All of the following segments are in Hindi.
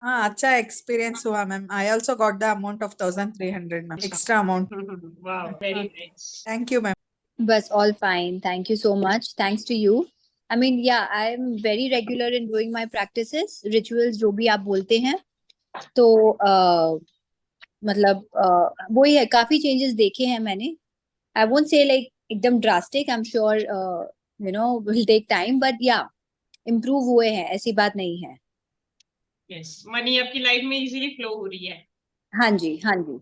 हाँ, अच्छा एक्सपीरियंस हुआ ma'am. I also got the amount of 1300 ma'am, extra amount. वाह, very nice. Thank you ma'am. बस all fine. Thank you so much. Thanks to you. I mean, yeah, I'm very regular in doing my practices, rituals जो भी आप बोलते हैं। तो मतलब वही है, काफी चेंजेस देखे हैं मैंने। आई वोंट से लाइक एकदम drastic, I am sure will take time, but yeah improve हुए हैं, ऐसी बात नहीं है। यस, मनी आपकी लाइफ में इजीली फ्लो हो रही है। हाँ जी, हाँ जी।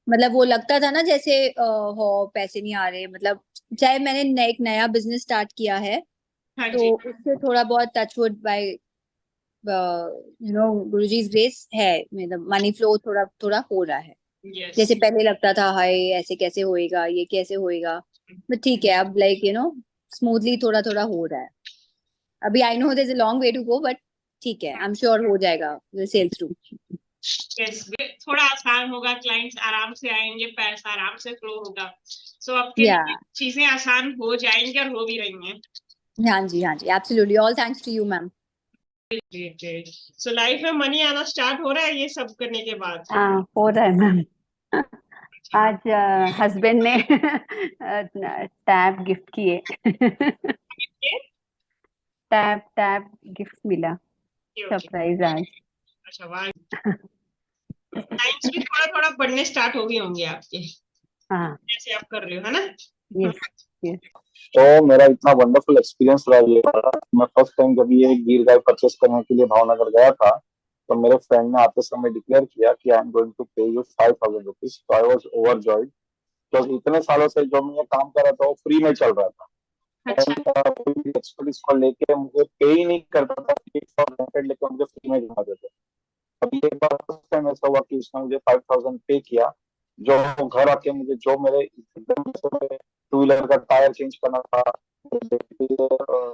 मतलब वो लगता था ना जैसे हो पैसे नहीं आ रहे, मतलब चाहे मैंने एक नया बिजनेस स्टार्ट किया है, हाँ तो जी। उससे थोड़ा बहुत टचवुड बाय गुरुजी's ग्रेस है, मतलब मनी फ्लो थोड़ा थोड़ा हो रहा है। यस। जैसे पहले लगता था हाय ऐसे कैसे होएगा, ये कैसे होएगा, बट ठीक है अब लाइक स्मूथली थोड़ा थोड़ा हो रहा है। अभी I know there is a long way to go, but ठीक है, आई एम श्योर हो जाएगा, विल सेल थ्रू। यस, थोड़ा आसान होगा, क्लाइंट्स आराम से आएंगे, पैसा आराम से फ्लो होगा। सो आपके या लिए चीजें आसान हो जाएंगी और हो भी रही हैं। हाँ जी, हाँ जी, absolutely, all thanks to you ma'am. So life में मनी आना स्टार्ट हो रहा है ये सब करने के बाद? हाँ, हो रहा है मैम। आज हस्बैंड ने टैब गिफ्ट किए। टैब गिफ्ट मिला, सरप्राइज आज। अच्छा, वाह। टाइम्स भी थोड़ा थोड़ा बढ़ने स्टार्ट हो गए होंगे आपके, हाँ, जैसे आप कर रहे हो, है ना? Yes yes. तो मेरा इतना वंडरफुल एक्सपीरियंस रहा ये वाला। मैं फर्स्ट टाइम जब ये गिर गाय परचेस करने के लिए भावनगर गया था, तो मेरे फ्रेंड ने आते समय डिक्लेयर किया कि आई एम गोइंग टू पे यू 5000 रुपीज। तो आई वॉज ओवरजॉयड, क्योंकि इतने सालों से जो मैं काम कर रहा था वो फ्री में चल रहा था। एक्सपर्ट इसको लेके मुझे पे ही नहीं करता था, लेके मुझे फ्री में घुमा देते। अभी एक बार फर्स्ट टाइम ऐसा हुआ कि उसने मुझे 5000 पे किया, जो घर आके मुझे जो मेरे टू व्हीलर का टायर चेंज करना था,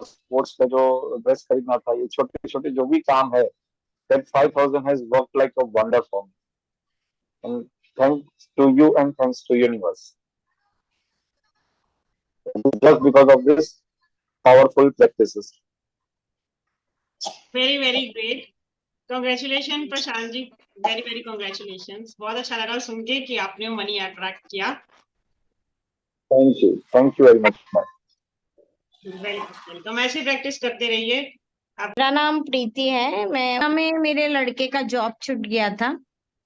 स्पोर्ट्स का जो ड्रेस खरीदना था, ये छोटे छोटे जो भी काम है, that 5000 has worked like a wonder for me. And thanks to you and thanks to universe. Just because of this powerful practices. Very very great, congratulation Prashant ji, very very congratulation. बहुत अच्छा लगा सुन के कि आपने मनी अट्रैक्ट किया। Thank you very much, ma'am. Welcome, ऐसी प्रैक्टिस करते रहिए। मेरा नाम प्रीति है। मैं मेरे लड़के का जॉब छूट गया था,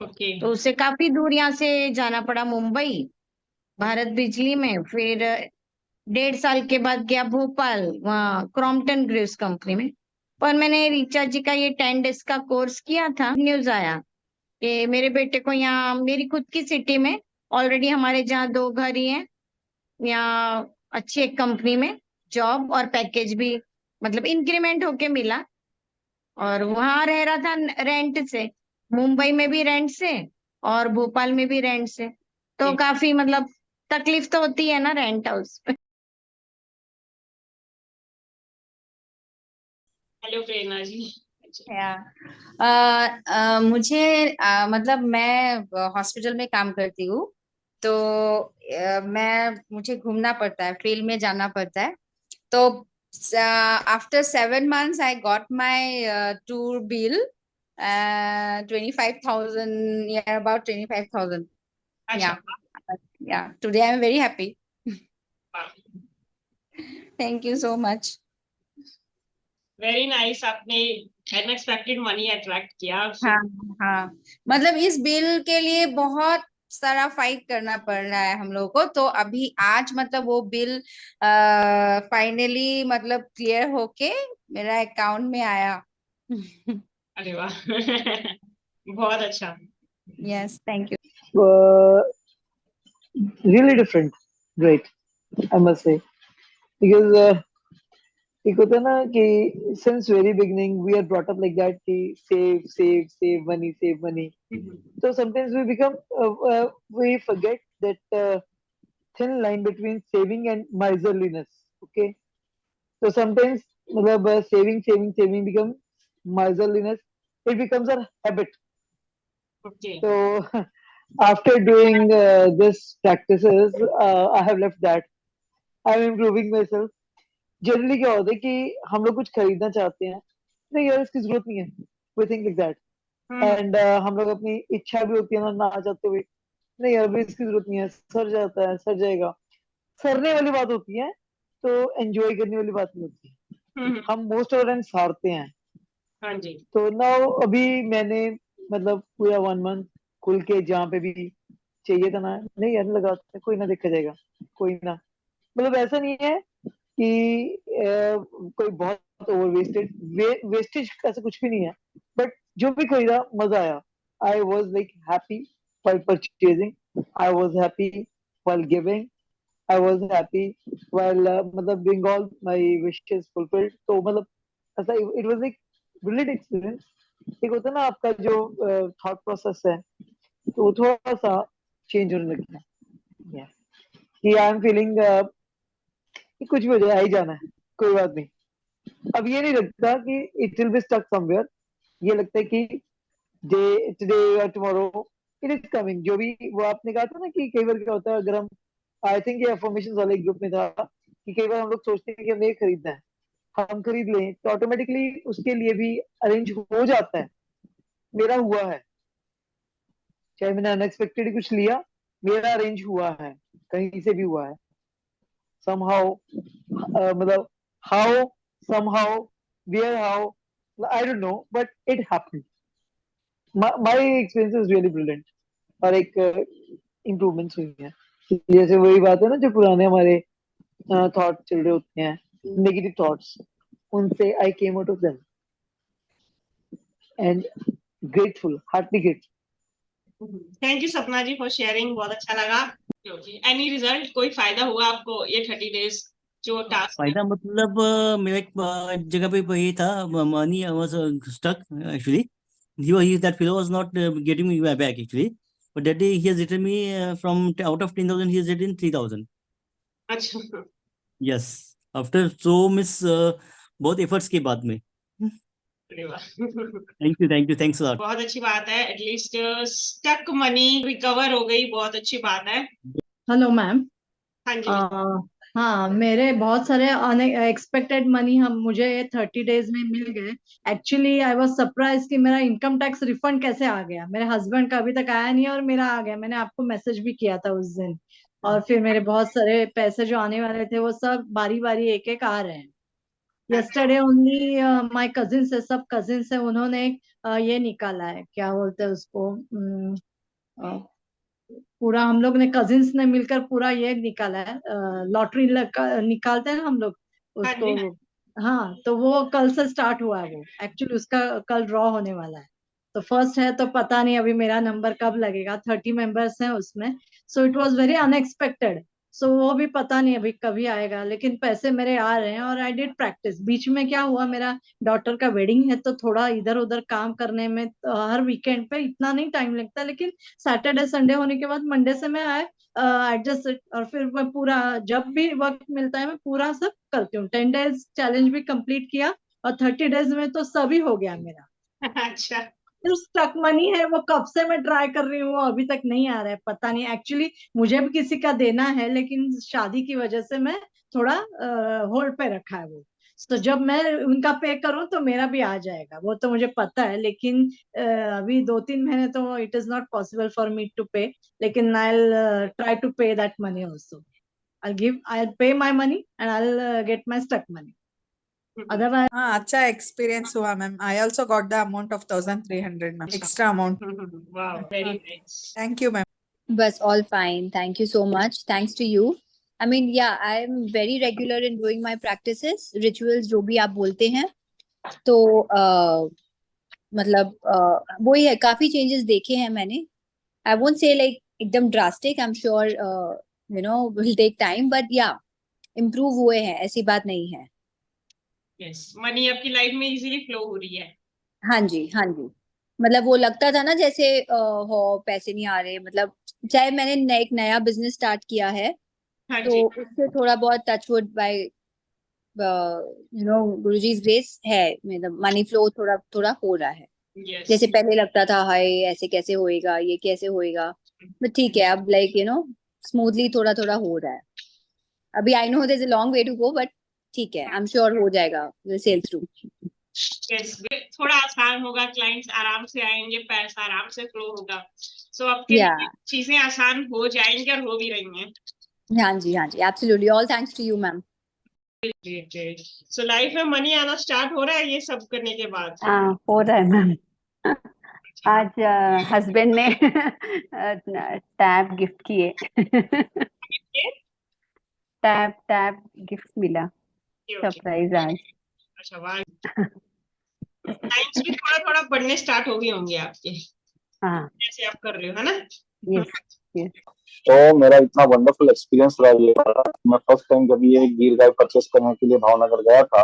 ओके। तो उसे काफी दूर यहाँ से जाना पड़ा मुंबई, भारत बिजली में। फिर 1.5 साल के बाद गया भोपाल, वहाँ क्रॉम्पटन ग्रीव्स कंपनी में। पर मैंने ऋचा जी का ये 10 डेज का कोर्स किया था, न्यूज आया कि मेरे बेटे को यहाँ मेरी खुद की सिटी में, ऑलरेडी हमारे जहाँ 2 घर ही हैं, यहाँ अच्छी एक कंपनी में जॉब और पैकेज भी मतलब इंक्रीमेंट होके मिला। और वहां रह रहा था रेंट से, मुंबई में भी रेंट से और भोपाल में भी रेंट से। तो काफी मतलब तकलीफ तो होती है ना रेंट हाउस पे। हेलो प्रेरणा जी। मुझे मतलब मैं हॉस्पिटल में काम करती हूँ, तो मुझे घूमना पड़ता है, फील्ड में जाना पड़ता है। तो after 7 months I got my tour bill 25,000, yeah, about 25,000. अच्छा, Yeah, today I'm very happy. Thank you so much. Very nice, आपने अनएक्सपेक्टेड मनी अट्रैक्ट किया। हाँ हाँ, मतलब इस बिल के लिए बहुत सारा फाइट करना पड़ रहा है हम लोग को। तो अभी आज मतलब वो बिल फाइनली मतलब क्लियर होके मेरा अकाउंट में आया। अरे वाह। बहुत अच्छा। Yes, thank you. Really different. Great, I must say. Because एक होता है ना कि since very beginning we are brought up like that कि save money. So sometimes we forget that thin line between saving and miserliness. Okay. So sometimes मतलब saving becomes miserliness. It becomes a habit. Okay. So after doing this practices, I have left that. I am improving myself. Generally क्या होता है कि हम लोग कुछ खरीदना चाहते हैं, नहीं यार इसकी जरूरत नहीं है, we think like that, and हम लोग अपनी इच्छा भी होती है ना चाहते हुए, नहीं अभी इसकी जरूरत नहीं है, सर जाता है, सर जाएगा, सरने वाली बात होती है, तो एंजॉय करने वाली बात नहीं होती। हम मोस्ट ऑफ द टाइम हारते हैं। हाँ जी। तो नाउ अभी मैंने मतलब पूरा 1 मंथ खुल के जहाँ पे भी चाहिए था ना, नहीं यार लगाते कोई ना, देखा जाएगा, कोई ना, मतलब ऐसा नहीं है कि कोई बहुत ओवर वेस्टेज ऐसा कुछ भी नहीं है, बट जो भी खरीदा मजा आया। I was like happy while purchasing, I was happy while giving, I was happy while मतलब doing all my wishes fulfilled। तो मतलब ऐसा it was like brilliant experience। एक होता है ना आपका जो थॉट प्रोसेस है, तो वो थोड़ा सा चेंज होने लग गया। Yeah। कि आई एम फीलिंग कि कुछ भी हो जाए, आ ही जाना है, कोई बात नहीं। अब ये नहीं लगता कि it will be stuck somewhere, ये लगता है कि डे टुडे और टुमारो इट इज कमिंग। जो भी वो आपने कहा था ना कि कई बार क्या होता है, अगर हम, आई थिंक ये अफर्मेशन वाले ग्रुप में था कि कई बार हम लोग सोचते हैं कि हमें ये खरीदना है, हम खरीद लें तो ऑटोमेटिकली उसके लिए भी अरेंज हो जाता है। मेरा हुआ है, चाहे मैंने अनएक्सपेक्टेड कुछ लिया, मेरा अरेंज हुआ है, कहीं से भी हुआ है somehow, मतलब how, somehow, where, how, I don't know, but it happened। My experience is really brilliant। और एक इम्प्रूवमेंट्स हुई है। जैसे वही बात है ना, जो पुराने हमारे थॉट चल रहे होते हैं, नेगेटिव थॉट्स, उनसे I came out of them and grateful, heartly grateful. Thank you Sapna ji for sharing, बहुत अच्छा लगा। एनी रिजल्ट, कोई फायदा हुआ आपको ये 30 डेज जो टास्क? फायदा मतलब मेरा एक जगह पे ये था, money was stuck actually. he that fellow was not getting me back actually, but that day he has written me from out of 10,000 he has written 3,000। अच्छा। yes, after so miss बहुत एफर्ट्स के बाद में। अरे वाह। Thank you thanks a lot. बहुत अच्छी बात है, एटलीस्ट स्टक मनी रिकवर हो गई, बहुत अच्छी बात है। Hello ma'am. हाँ जी। हाँ, मेरे बहुत सारे अनएक्सपेक्टेड मनी हम मुझे 30 डेज में मिल गए। एक्चुअली आई वाज सरप्राइज कि मेरा इनकम टैक्स रिफंड कैसे आ गया। मेरे हस्बैंड का अभी तक आया नहीं है और मेरा आ गया। मैंने आपको मैसेज भी किया था उस दिन। और फिर मेरे बहुत सारे पैसे जो आने वाले थे वो सब बारी बारी एक एक आ रहे हैं। यस्टरडे ओनली माय कजिन्स है, सब कजिन्स है, उन्होंने ये निकाला है, क्या बोलते हैं उसको, पूरा हम लोग ने कजिन्स ने मिलकर पूरा ये निकाला है, लॉटरी निकालते हैं ना हम लोग हाँ उसको। जी। हाँ, तो वो कल से स्टार्ट हुआ है। वो एक्चुअली उसका कल ड्रॉ होने वाला है। तो फर्स्ट है तो पता नहीं अभी मेरा नंबर कब लगेगा। 30 मेंबर्स हैं उसमें। So it was very unexpected. So वो भी पता नहीं अभी कभी आएगा, लेकिन पैसे मेरे आ रहे हैं। और आई डिड प्रैक्टिस। बीच में क्या हुआ, मेरा डॉटर का वेडिंग है तो थोड़ा इधर उधर काम करने में हर वीकेंड पे इतना नहीं टाइम लगता, लेकिन सैटरडे संडे होने के बाद मंडे से मैं एडजस्ट, और फिर मैं पूरा जब भी वक्त मिलता है मैं पूरा सब करती हूँ। 10 डेज चैलेंज भी कंप्लीट किया और 30 डेज में तो सभी हो गया मेरा। अच्छा। जो स्टक मनी है वो कब से मैं ट्राई कर रही हूँ, अभी तक नहीं आ रहा है, पता नहीं। एक्चुअली मुझे भी किसी का देना है, लेकिन शादी की वजह से मैं थोड़ा होल्ड पे रखा है वो। तो जब मैं उनका पे करूं तो मेरा भी आ जाएगा, वो तो मुझे पता है। लेकिन अभी 2-3 महीने तो it is not possible for me to pay. लेकिन I try to pay that money also. I'll pay my money and I'll get my stuck money. Otherwise, हाँ, अच्छा एक्सपीरियंस हुआ ma'am. I also got the amount of 1300 ma'am, extra amount. Wow, very nice. Thank you ma'am. बस all fine, thank you so much, thanks to you। I mean, yeah, I'm very regular in doing my practices, rituals जो भी आप बोलते हैं। तो मतलब वही है, काफी चेंजेस देखे हैं मैंने। I won't say like एकदम drastic, I'm sure will take time, but yeah, improve हुए हैं, ऐसी बात नहीं है। यस, मनी आपकी लाइफ में इजीली फ्लो हो रही है। हाँ जी, हाँ जी। मतलब वो लगता था ना जैसे हो पैसे नहीं आ रहे, मतलब चाहे मैंने एक नया बिजनेस स्टार्ट किया है हाँ तो जी। उससे थोड़ा बहुत टचवुड बाय गुरुजी's ग्रेस है, मतलब मनी फ्लो थोड़ा थोड़ा हो रहा है। यस। जैसे पहले लगता था हाय ऐसे कैसे होएगा, ये कैसे होएगा, बट ठीक है अब लाइक स्मूथली थोड़ा थोड़ा हो रहा है। अभी I know there is a long way to go, but ठीक है, आई एम श्योर हो जाएगा, विल सेल थ्रू। Yes, थोड़ा आसान होगा, क्लाइंट्स आराम से आएंगे, पैसा आराम से फ्लो होगा। सो आपके या लिए चीजें आसान हो जाएंगी और हो भी रही हैं। हाँ जी, absolutely, all thanks to you ma'am. So life में मनी आना स्टार्ट हो रहा है ये सब करने के बाद? हाँ, हो रहा है मैम। आज हस्बैंड ने टैब गिफ्ट किए। टैब गिफ्ट मिला, सरप्राइज आज। अच्छा, वाह। टाइम्स भी थोड़ा थोड़ा बढ़ने स्टार्ट हो गए होंगे आपके, हाँ, जैसे आप कर रहे हो, है ना? Yes yes. तो मेरा इतना वंडरफुल एक्सपीरियंस रहा ये वाला। मैं फर्स्ट टाइम जब ये गिर गाय परचेस करने के लिए भावनगर गया था,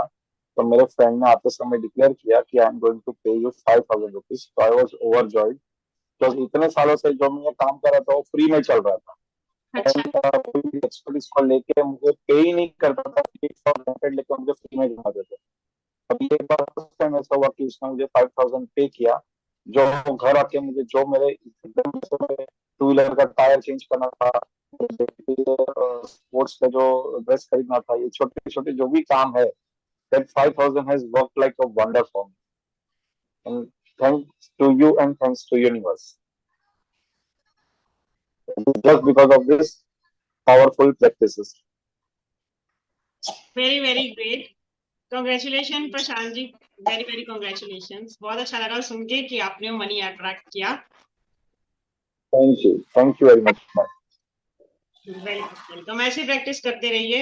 तो मेरे फ्रेंड ने आते समय डिक्लेयर किया कि आई एम गोइंग टू पे यू 5,000 रुपीज। तो आई वॉज ओवरजॉयड, तो इतने सालों से जो मैं ये काम कर रहा था वो फ्री में चल रहा था। अच्छा, एक्सपर्ट इसको लेके मुझे पे ही नहीं करता था, लेके मुझे फ्री में घुमा देते। अभी एक बार फर्स्ट टाइम ऐसा हुआ कि उसने मुझे 5,000 पे किया, जो घर आके मुझे जो मेरे टू व्हीलर का टायर चेंज करना था, स्पोर्ट्स का जो ड्रेस खरीदना था, ये छोटे छोटे जो भी काम है, that 5,000 has worked like a wonder for me. And thanks to you and thanks to universe. Just because of this powerful practices. Very very great, congratulation Prashant ji, very very congratulation. बहुत अच्छा लगा सुन के कि आपने मनी अट्रैक्ट किया। Thank you very much. Welcome, ऐसी प्रैक्टिस करते रहिए।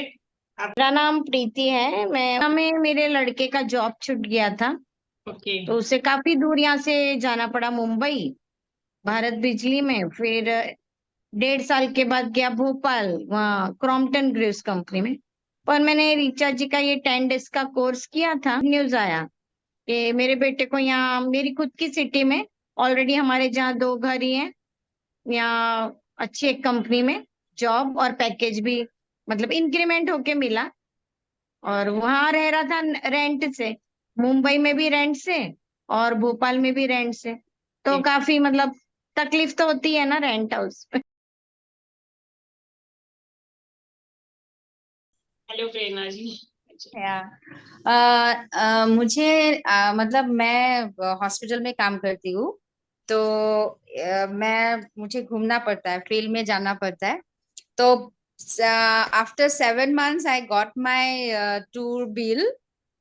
मेरा नाम प्रीति है। मैं मेरे लड़के का जॉब छूट गया था, ओके, तो उसे काफी दूर यहाँ से जाना पड़ा मुंबई, भारत बिजली में। फिर 1.5 साल के बाद गया भोपाल, वहाँ क्रॉम्पटन ग्रीव्स कंपनी में। पर मैंने ऋचा जी का ये 10 डेज का कोर्स किया था। न्यूज आया कि मेरे बेटे को यहाँ मेरी खुद की सिटी में, ऑलरेडी हमारे जहाँ 2 घर ही हैं, यहाँ अच्छी एक कंपनी में जॉब और पैकेज भी मतलब इंक्रीमेंट होके मिला। और वहां रह रहा था रेंट से, मुंबई में भी रेंट से और भोपाल में भी रेंट से। तो काफी मतलब तकलीफ तो होती है ना रेंट हाउस पे। हेलो प्रेरणा जी। मुझे मतलब मैं हॉस्पिटल में काम करती हूँ, तो मुझे घूमना पड़ता है, फील्ड में जाना पड़ता है। तो after 7 months I got my tour bill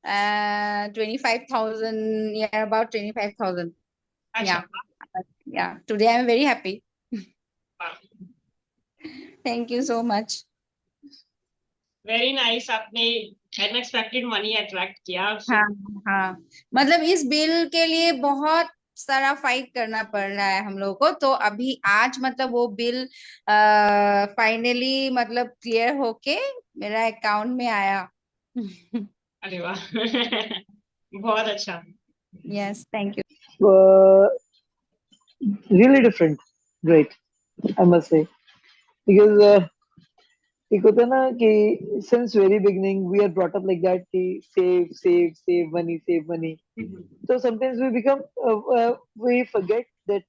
25,000, yeah, about 25,000. अच्छा, Yeah, today I'm very happy. Thank you so much. Very nice, आपने अनएक्सपेक्टेड मनी अट्रैक्ट किया। हाँ, मतलब इस बिल के लिए बहुत सारा फाइट करना पड़ रहा है हम लोग को। तो अभी आज मतलब वो बिल फाइनली मतलब क्लियर होके मेरा अकाउंट में आया। अरे वाह, बहुत अच्छा। Yes, thank you. Really different, great, I must say, because एक होता है ना कि since very beginning we are brought up like that कि save money. So sometimes we forget that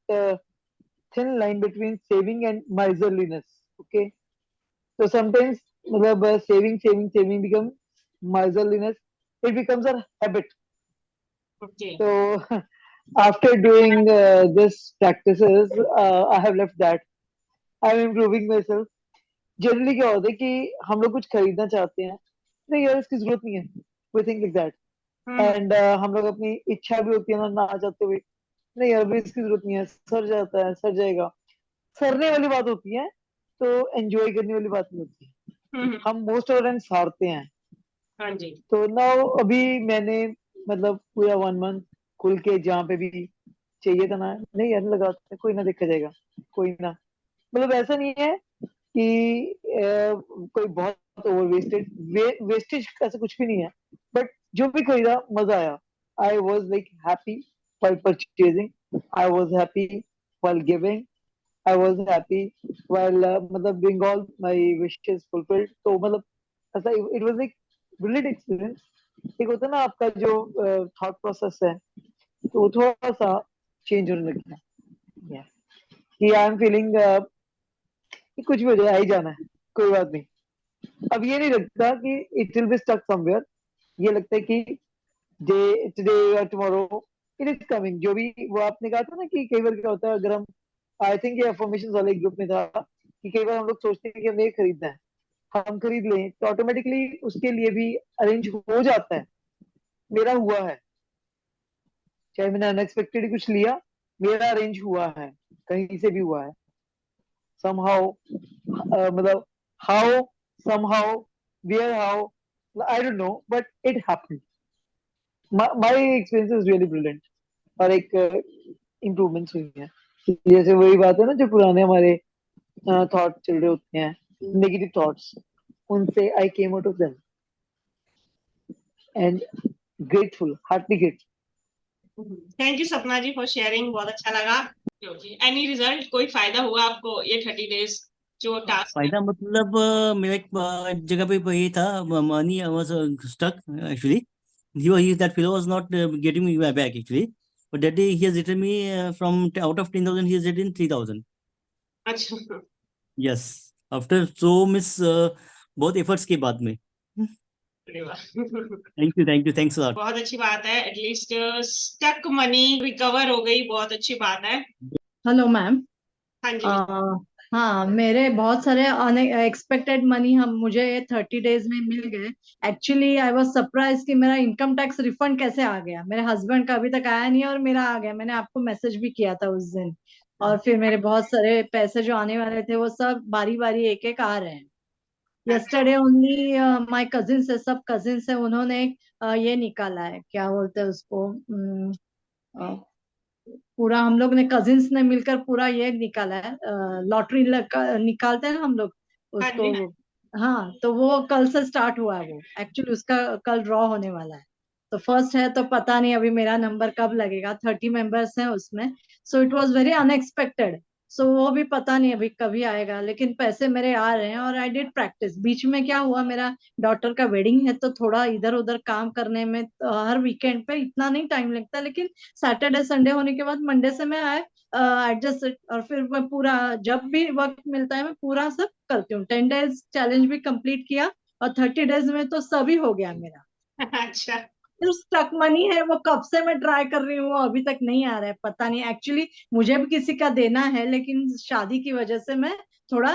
thin line between saving and miserliness. Okay, so sometimes मतलब saving becomes miserliness. It becomes a habit. Okay, So after doing this practices, I have left that. I am improving myself. Generally क्या होता है कि हम लोग कुछ खरीदना चाहते हैं, नहीं यार इसकी जरूरत नहीं है, we think like that. And हम लोग अपनी इच्छा भी होती है ना चाहते हुए, नहीं यार अभी इसकी जरूरत नहीं है, सर जाता है, सर जाएगा, सरने वाली बात होती है, तो एंजॉय करने वाली बात नहीं होती। हम मोस्ट ऑफ टाइम हारते हैं। हाँ जी, तो नाउ अभी मैंने मतलब पूरा 1 month खुल के जहाँ पे भी चाहिए था ना, नहीं यार लगाते कोई ना, देखा जाएगा, कोई ना। मतलब ऐसा नहीं है कि कोई बहुत ओवर वेस्टेज ऐसा कुछ भी नहीं है, बट जो भी खरीदा मजा आया। I was like happy while purchasing, I was happy while giving, I was happy while मतलब doing all my wishes fulfilled। तो मतलब ऐसा it was like brilliant experience। एक होता है ना आपका जो थॉट प्रोसेस है, तो वो थोड़ा सा चेंज होने लग गया। कि आई एम फीलिंग कि कुछ भी हो जाए, आ ही जाना है, कोई बात नहीं। अब ये नहीं लगता कि it will be stuck somewhere, ये लगता है कि डे टुडे या टुमारो इट इज कमिंग। जो भी वो आपने कहा था ना कि कई बार क्या होता है, अगर हम, आई थिंक ये अफर्मेशन वाले ग्रुप में था कि कई बार हम लोग सोचते हैं कि हमें ये खरीदना है, हम खरीद लें तो ऑटोमेटिकली उसके लिए भी अरेंज हो जाता है। मेरा हुआ है, चाहे मैंने अनएक्सपेक्टेड कुछ लिया, मेरा अरेंज हुआ है, कहीं से भी हुआ है somehow, मतलब how, somehow, where, how, I don't know, but it happened. My experience is really brilliant और एक इम्प्रूवमेंट्स हुई है। जैसे वही बात है ना, जो पुराने हमारे थॉट चल रहे होते हैं, नेगेटिव थॉट्स, उनसे I came out of them and grateful, heartly grateful. Thank you Sapna ji for sharing, बहुत अच्छा लगा। एनी रिजल्ट, कोई फायदा हुआ आपको ये 30 डेज जो टास्क? फायदा मतलब मेरा एक जगह पे ये था, money was stuck actually. That fellow was not getting me back actually. But that day he has written me from out of 10,000 he has written 3,000. अच्छा, Yes. After so miss बहुत efforts के बाद में. अरे वाह। Thanks a lot. बहुत अच्छी बात है, एटलीस्ट स्टक मनी रिकवर हो गई, बहुत अच्छी बात है। Hello ma'am. हाँ जी। हाँ, मेरे बहुत सारे अनएक्सपेक्टेड मनी हम मुझे 30 डेज में मिल गए। एक्चुअली आई वाज सरप्राइज कि मेरा इनकम टैक्स रिफंड कैसे आ गया। मेरे हस्बैंड का अभी तक आया नहीं है और मेरा आ गया। मैंने आपको मैसेज भी किया था उस दिन। और फिर मेरे बहुत सारे पैसे जो आने वाले थे वो सब बारी बारी एक एक आ रहे हैं। यस्टरडे ओनली माय कजिन्स है, सब कजिन्स है, उन्होंने ये निकाला है, क्या बोलते हैं उसको, पूरा हम लोग ने कजिन्स ने मिलकर पूरा ये निकाला है, लॉटरी निकालते हैं हम लोग हाँ उसको। जी। हाँ, तो वो कल से स्टार्ट हुआ है। वो एक्चुअली उसका कल ड्रॉ होने वाला है। तो फर्स्ट है तो पता नहीं अभी मेरा नंबर कब लगेगा। 30 मेंबर्स हैं उसमें। So it was very unexpected. So वो भी पता नहीं अभी कभी आएगा, लेकिन पैसे मेरे आ रहे हैं। और आई डिड प्रैक्टिस। बीच में क्या हुआ, मेरा डॉटर का वेडिंग है तो थोड़ा इधर उधर काम करने में हर वीकेंड पे इतना नहीं टाइम लगता, लेकिन सैटरडे संडे होने के बाद मंडे से मैं एडजस्ट, और फिर मैं पूरा जब भी वक्त मिलता है मैं पूरा सब करती हूँ। 10 डेज चैलेंज भी कंप्लीट किया और 30 डेज में तो सभी हो गया मेरा। अच्छा, जो स्टक मनी है वो कब से मैं ट्राई कर रही हूँ, वो अभी तक नहीं आ रहा है, पता नहीं। एक्चुअली मुझे भी किसी का देना है, लेकिन शादी की वजह से मैं थोड़ा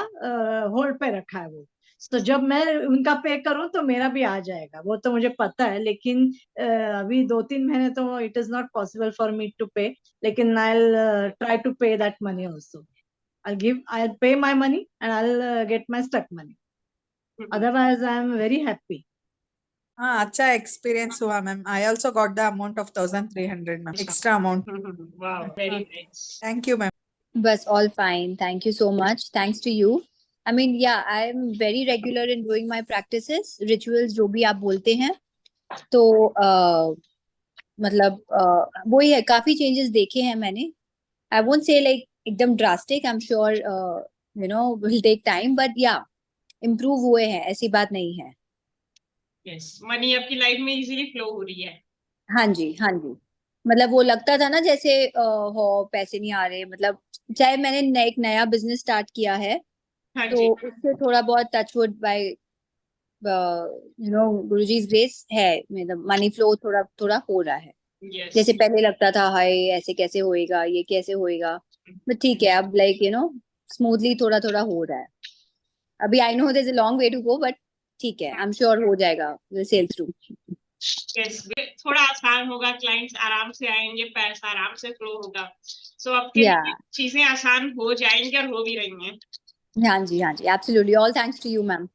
होल्ड पे रखा है वो। तो जब मैं उनका पे करूं तो मेरा भी आ जाएगा, वो तो मुझे पता है। लेकिन अभी 2-3 महीने तो it is not possible for me to pay. लेकिन I try to pay that money also. I'll pay my money and I'll get my stuck money. Otherwise, I am very happy. हाँ, अच्छा एक्सपीरियंस हुआ ma'am. I also got the amount of 1300 ma'am, extra amount. वाह, very nice. Thank you ma'am. Bus all fine. Thank you so much. Thanks to you. I mean, yeah, I'm very regular in doing my practices, rituals, जो भी आप बोलते हैं। तो मतलब वही है, काफी चेंजेस देखे हैं मैंने। I won't say like एकदम drastic. I'm sure will take time, but yeah, improve हुए हैं, ऐसी बात नहीं है। यस, मनी आपकी लाइफ में इजीली फ्लो हो रही है। हाँ जी, हाँ जी। मतलब वो लगता था ना जैसे हो पैसे नहीं आ रहे, मतलब चाहे मैंने एक नया बिजनेस स्टार्ट किया है हाँ तो जी। उससे थोड़ा बहुत टचवुड बाय गुरुजी's ग्रेस है, मतलब मनी फ्लो थोड़ा थोड़ा हो रहा है। यस। जैसे पहले लगता था हाय ऐसे कैसे होएगा, ये कैसे होएगा, बट ठीक है अब लाइक स्मूथली थोड़ा थोड़ा हो रहा है। अभी I know there is a long way to go, but ठीक है, आई एम श्योर हो जाएगा, विल सेल थ्रू। यस, थोड़ा आसान होगा, क्लाइंट्स आराम से आएंगे, पैसा आराम से फ्लो होगा। सो आपके या लिए चीजें आसान हो जाएंगी और हो भी रही हैं। हाँ जी, हाँ जी, absolutely, all thanks to you ma'am.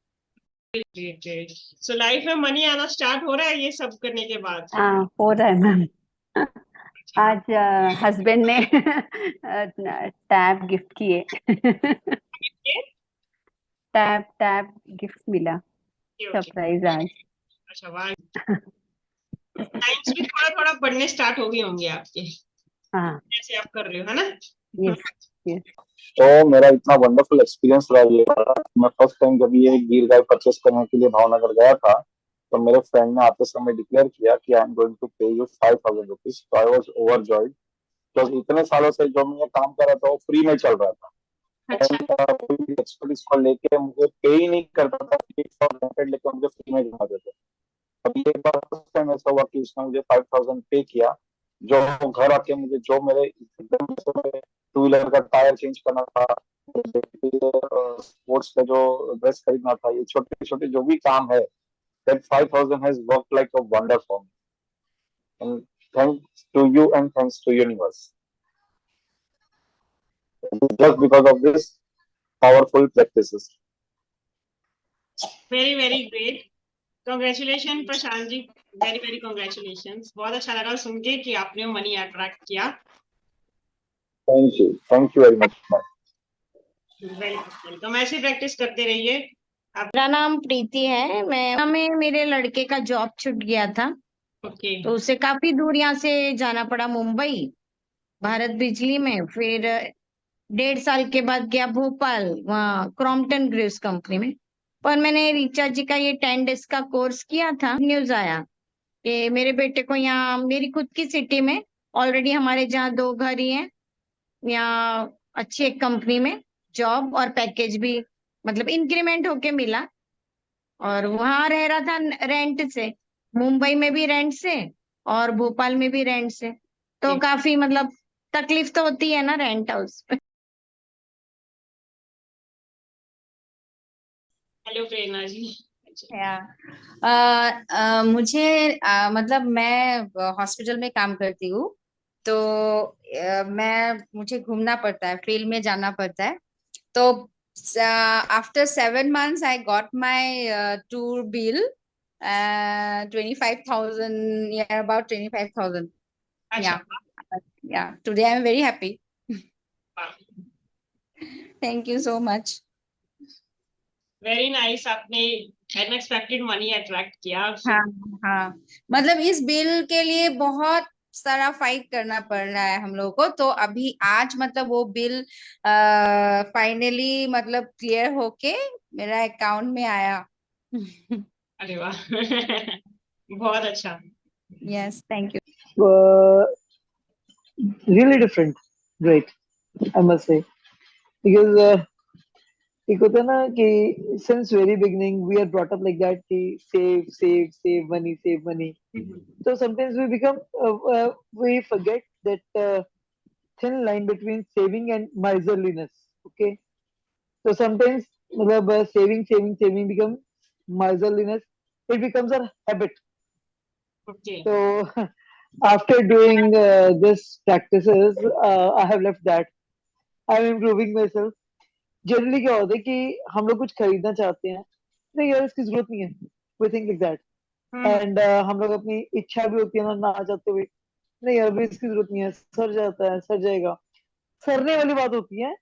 So life में मनी आना स्टार्ट हो रहा है ये सब करने के बाद? हाँ, हो रहा है मैम। आज हस्बैंड ने टैब गिफ्ट किए। टैब गिफ्ट मिला, सरप्राइज आज। अच्छा, वाह। टाइम्स भी थोड़ा थोड़ा बढ़ने स्टार्ट हो गए होंगे आपके, हाँ, जैसे आप कर रहे हो, है ना? Yes yes. तो मेरा इतना वंडरफुल एक्सपीरियंस रहा ये वाला। मैं फर्स्ट टाइम जब ये गिर गाय परचेस करने के लिए भावनगर गया था, तो मेरे फ्रेंड ने आते समय डिक्लेयर किया कि आई एम गोइंग टू पे यू 5,000 रुपीज। तो आई वॉज ओवरजॉयड। तो इतने सालों से जो मैं ये काम कर रहा था वो फ्री में चल रहा था। अच्छा, एक्सपर्ट इसको लेके मुझे पे ही नहीं करता था, लेके मुझे फ्री में जमा देते। कभी एक बार फर्स्ट टाइम ऐसा हुआ कि उसने मुझे 5000 पे किया, जो घर आके मुझे जो मेरे टू व्हीलर का टायर चेंज करना था, स्पोर्ट्स का जो ड्रेस खरीदना था, ये छोटे छोटे जो भी काम है, that 5000 has worked like a wonder for me. And thanks to you and thanks to universe. Just because of this powerful practices. Very very great, congratulation Prashant ji, very very congratulations. बहुत अच्छा लगा सुन के कि आपने मनी अट्रैक्ट किया। Thank you very much, ma'am. Welcome, ऐसे प्रैक्टिस करते रहिए। मेरा नाम प्रीति है। मैं मेरे लड़के का जॉब छूट गया था, ओके, तो उसे काफी दूर यहाँ से जाना पड़ा मुंबई भारत बिजली में। फिर 1.5 साल के बाद गया भोपाल, वहाँ क्रॉम्पटन ग्रीव्स कंपनी में। पर मैंने ऋचा जी का ये 10 डेज का कोर्स किया था। न्यूज आया कि मेरे बेटे को यहाँ मेरी खुद की सिटी में ऑलरेडी हमारे जहाँ 2 घर ही हैं, यहाँ अच्छी एक कंपनी में जॉब और पैकेज भी मतलब इंक्रीमेंट होके मिला। और वहां रह रहा था रेंट से, मुंबई में भी रेंट से और भोपाल में भी रेंट से। तो ठीक। काफी मतलब तकलीफ तो होती है ना रेंट हाउस पे। हेलो प्रेरणा जी। मुझे मतलब मैं हॉस्पिटल में काम करती हूँ, तो मुझे घूमना पड़ता है, फील्ड में जाना पड़ता है। तो after 7 months I got my tour bill, 25,000, yeah, about 25,000. अच्छा, Yeah. Today I'm very happy. Thank you so much. Very nice, आपने अनएक्सपेक्टेड मनी अट्रैक्ट किया। हाँ, मतलब इस बिल के लिए बहुत सारा फाइट करना पड़ रहा है हम लोगों को। तो अभी आज मतलब वो बिल फाइनली मतलब क्लियर होके मेरा अकाउंट में आया। अरे वाह, बहुत अच्छा। Yes, thank you. Really different. Great, I must say. Because एक होता है ना कि since very beginning we are brought up like that कि save money, save money. So sometimes we become we forget that thin line between saving and miserliness. Okay, so sometimes मतलब saving becomes miserliness. It becomes a habit. Okay, So after doing this practices, I have left that. I'm improving myself. Generally क्या होता है कि हम लोग कुछ खरीदना चाहते हैं, नहीं यार इसकी जरूरत नहीं है, we think like that. And हम लोग अपनी इच्छा भी होती है ना चाहते हुए, नहीं यार अभी इसकी जरूरत नहीं है, सर जाता है, सर जाएगा। सरने वाली बात होती है,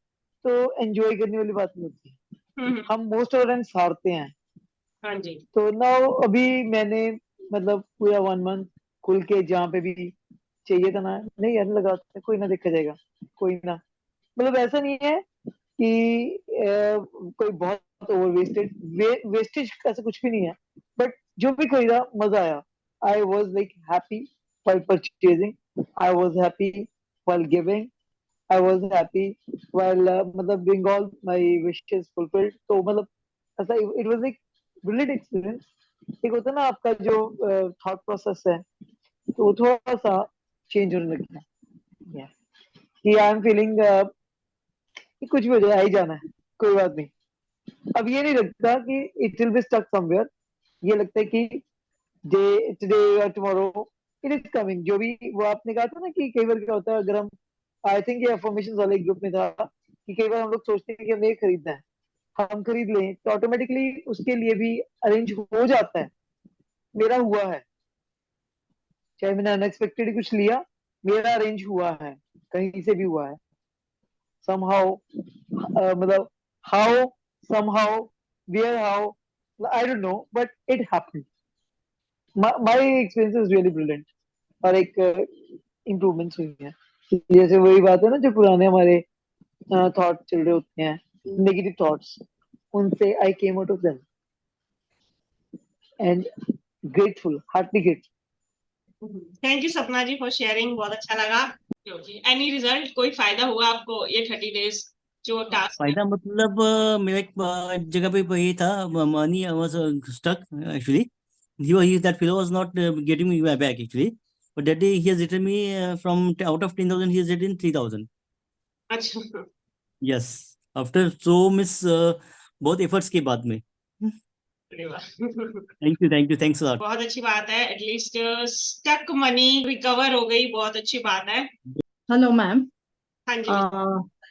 तो एंजॉय करने वाली बात नहीं होती। हम मोस्ट ऑफ द टाइम हारते हैं। हाँ जी, तो नाउ अभी मैंने मतलब पूरा 1 month खुल के जहाँ पे भी चाहिए था ना, नहीं यार लगाते हैं, कोई ना देखा जाएगा, कोई ना। मतलब ऐसा नहीं है कि कोई बहुत ओवर वेस्टेज ऐसा कुछ भी नहीं है, बट जो भी खरीदा मजा आया। I was like happy while purchasing, I was happy while giving, I was happy while मतलब doing all my wishes fulfilled। तो मतलब ऐसा it was like brilliant experience। एक होता है ना आपका जो थॉट प्रोसेस है, तो वो थोड़ा सा चेंज होने लग गया। Yeah. कि आई एम फीलिंग कि कुछ भी हो जाए, आ ही जाना है, कोई बात नहीं। अब ये नहीं लगता कि it will be stuck somewhere. ये लगता है कि डे टुडे और टुमारो इट इज कमिंग। जो भी वो आपने कहा था ना कि कई बार क्या होता है, अगर हम आई थिंक ये अफर्मेशन वाले ग्रुप में था कि कई बार हम लोग सोचते हैं कि हमें ये खरीदना है, हम खरीद लें तो ऑटोमेटिकली उसके लिए भी अरेंज हो जाता है। मेरा हुआ है, चाहे मैंने अनएक्सपेक्टेड कुछ लिया, मेरा अरेंज हुआ है, कहीं से भी हुआ है। somehow मतलब how, somehow, where, how, I don't know, but it happened। my experience is really brilliant। और एक improvements हुई हैं। जैसे वही बात है ना, जो पुराने हमारे थॉट चल रहे होते हैं, नेगेटिव थॉट्स, उनसे I came out of them and grateful, heartily grateful। Thank you Sapna ji for sharing, बहुत अच्छा लगा। एनी रिजल्ट, कोई फायदा हुआ आपको ये 30 डेज जो टास्क? फायदा मतलब मेरा एक जगह पे ये था, money was stuck actually, That fellow was not getting me back actually. But that day he has written me from out of 10,000 he has written 3,000. अच्छा Yes, after so miss बहुत efforts के बाद में. अरे वाह Thank you, thanks a lot. बहुत अच्छी बात है, एटलीस्ट स्टक मनी रिकवर हो गई, बहुत अच्छी बात है। Hello ma'am. हाँ जी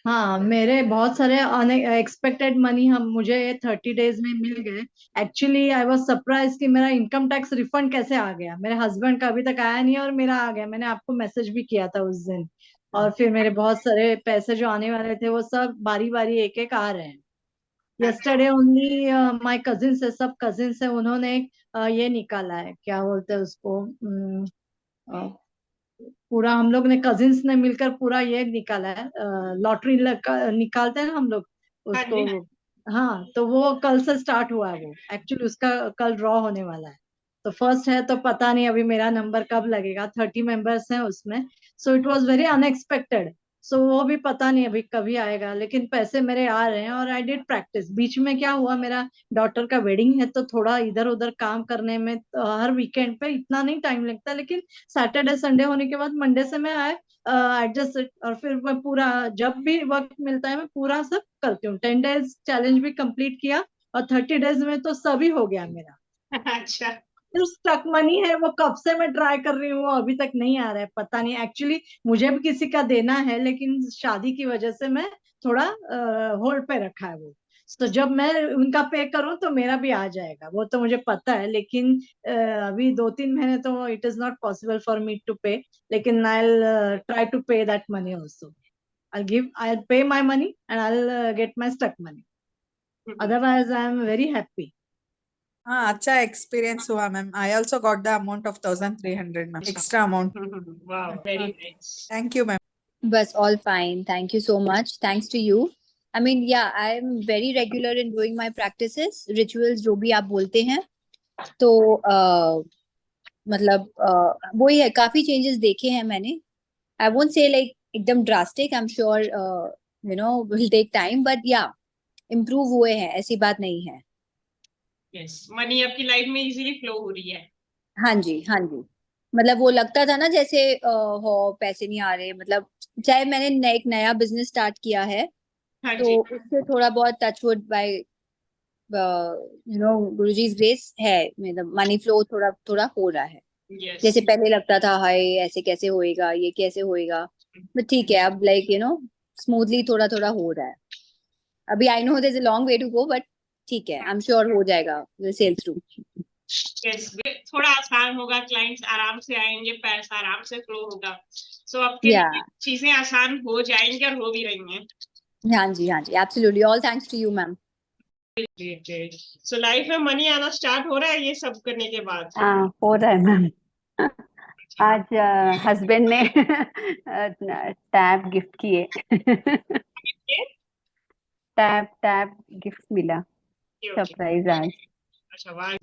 हाँ, मेरे बहुत सारे अनएक्सपेक्टेड मनी हम मुझे 30 डेज में मिल गए। एक्चुअली आई वाज सरप्राइज कि मेरा इनकम टैक्स रिफंड कैसे आ गया। मेरे हस्बैंड का अभी तक आया नहीं और मेरा आ गया। मैंने आपको मैसेज भी किया था उस दिन। और फिर मेरे बहुत सारे पैसे जो आने वाले थे वो सब बारी बारी एक एक आ रहे हैं। यस्टरडे ओनली माय कजिन्स है, सब कजिन्स है, उन्होंने ये निकाला है, क्या बोलते हैं उसको, पूरा हम लोग ने कजिन्स ने मिलकर पूरा ये निकाला है, लॉटरी निकालते हैं ना हम लोग हाँ उसको। जी हाँ, तो वो कल से स्टार्ट हुआ है। वो एक्चुअली उसका कल ड्रॉ होने वाला है। तो फर्स्ट है तो पता नहीं अभी मेरा नंबर कब लगेगा। 30 मेंबर्स हैं उसमें। So it was very unexpected. So वो भी पता नहीं अभी कभी आएगा, लेकिन पैसे मेरे आ रहे हैं। और आई डिड प्रैक्टिस। बीच में क्या हुआ, मेरा डॉटर का वेडिंग है तो थोड़ा इधर उधर काम करने में हर वीकेंड पे इतना नहीं टाइम लगता, लेकिन सैटरडे संडे होने के बाद मंडे से मैं एडजस्ट। और फिर मैं पूरा जब भी वक्त मिलता है मैं पूरा सब करती हूँ। 10 डेज चैलेंज भी कंप्लीट किया और 30 डेज में तो सभी हो गया मेरा। अच्छा फिर स्टक मनी है वो कब से मैं ट्राई कर रही हूँ, अभी तक नहीं आ रहा है। पता नहीं, एक्चुअली मुझे भी किसी का देना है, लेकिन शादी की वजह से मैं थोड़ा होल्ड पे रखा है वो। तो जब मैं उनका पे करूं तो मेरा भी आ जाएगा, वो तो मुझे पता है। लेकिन अभी 2-3 महीने तो it is not possible for me to pay. लेकिन I try to pay that money also. I'll pay my money and I'll get my stuck money. Otherwise, I am very happy. हाँ, अच्छा एक्सपीरियंस हुआ ma'am. I also got the amount of 1300 ma'am, extra amount. वाह very nice. Thank you ma'am. बस all fine. Thank you so much. Thanks to you. I mean, yeah, I'm very regular in doing my practices, rituals, जो भी आप बोलते हैं। तो मतलब वही है, काफी चेंजेस देखे हैं मैंने। I won't say like एकदम drastic. I'm sure will take time, but yeah, improve हुए हैं, ऐसी बात नहीं है। यस, मनी आपकी लाइफ में इजीली फ्लो हो रही है। हाँ जी, हाँ जी। मतलब वो लगता था ना जैसे हो पैसे नहीं आ रहे। मतलब चाहे मैंने एक नया बिजनेस स्टार्ट किया है हाँ तो जी उससे थोड़ा बहुत टचवुड बाय गुरुजी's ग्रेस है, मतलब मनी फ्लो थोड़ा थोड़ा हो रहा है। यस जैसे पहले लगता था हाय ऐसे कैसे होएगा, ये कैसे होएगा, बट ठीक है अब लाइक स्मूथली थोड़ा थोड़ा हो रहा है। अभी I know there is a long way to go, but ठीक है, आई एम श्योर हो जाएगा सेल थ्रू। यस, थोड़ा आसान होगा, क्लाइंट्स आराम से आएंगे, पैसा आराम से फ्लो होगा। सो आपके या लिए चीजें आसान हो जाएंगी और हो भी रही हैं। हाँ जी, हाँ जी, absolutely, all thanks to you ma'am. So life में मनी आना स्टार्ट हो रहा है ये सब करने के बाद। हाँ, हो रहा है मैम। आज हस्बैंड ने टैब गिफ्ट किए। टैब गिफ्ट मिला, सरप्राइज आज। अच्छा वाह,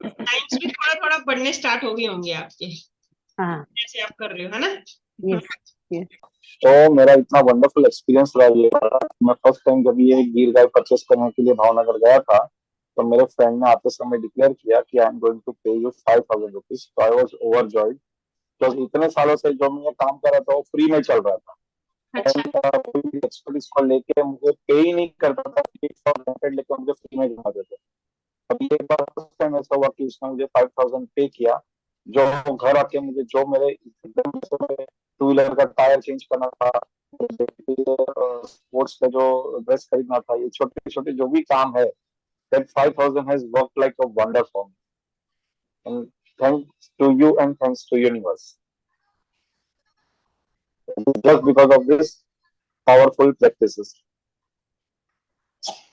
टाइम्स भी थोड़ा थोड़ा बढ़ने स्टार्ट हो गए होंगे आपके, हाँ, जैसे आप कर रहे हो, है ना? Yes yes. तो मेरा इतना वंडरफुल एक्सपीरियंस रहा ये वाला। मैं फर्स्ट टाइम जब ये गिर गाय परचेस करने के लिए भावनगर गया था तो मेरे फ्रेंड ने आते समय डिक्लेयर किया कि आई एम गोइंग टू पे यू 5000 रुपीज। तो आई वॉज ओवरजॉयड। तो इतने सालों से जो मैं काम कर रहा था वो फ्री में चल रहा था। एक्सपर्टीज को लेके मुझे पे ही नहीं करता था, लेके मुझे फ्री में जमा देते। अभी एक बार फर्स्ट टाइम ऐसा हुआ कि उसने मुझे 5000 पे किया। जो घर आके मुझे जो मेरे टू व्हीलर का टायर चेंज करना था, स्पोर्ट्स का जो ड्रेस खरीदना था, ये छोटे छोटे जो भी काम है, that 5000 has worked like a wonder for me. And thanks to you and thanks to universe. Just because of this powerful practices.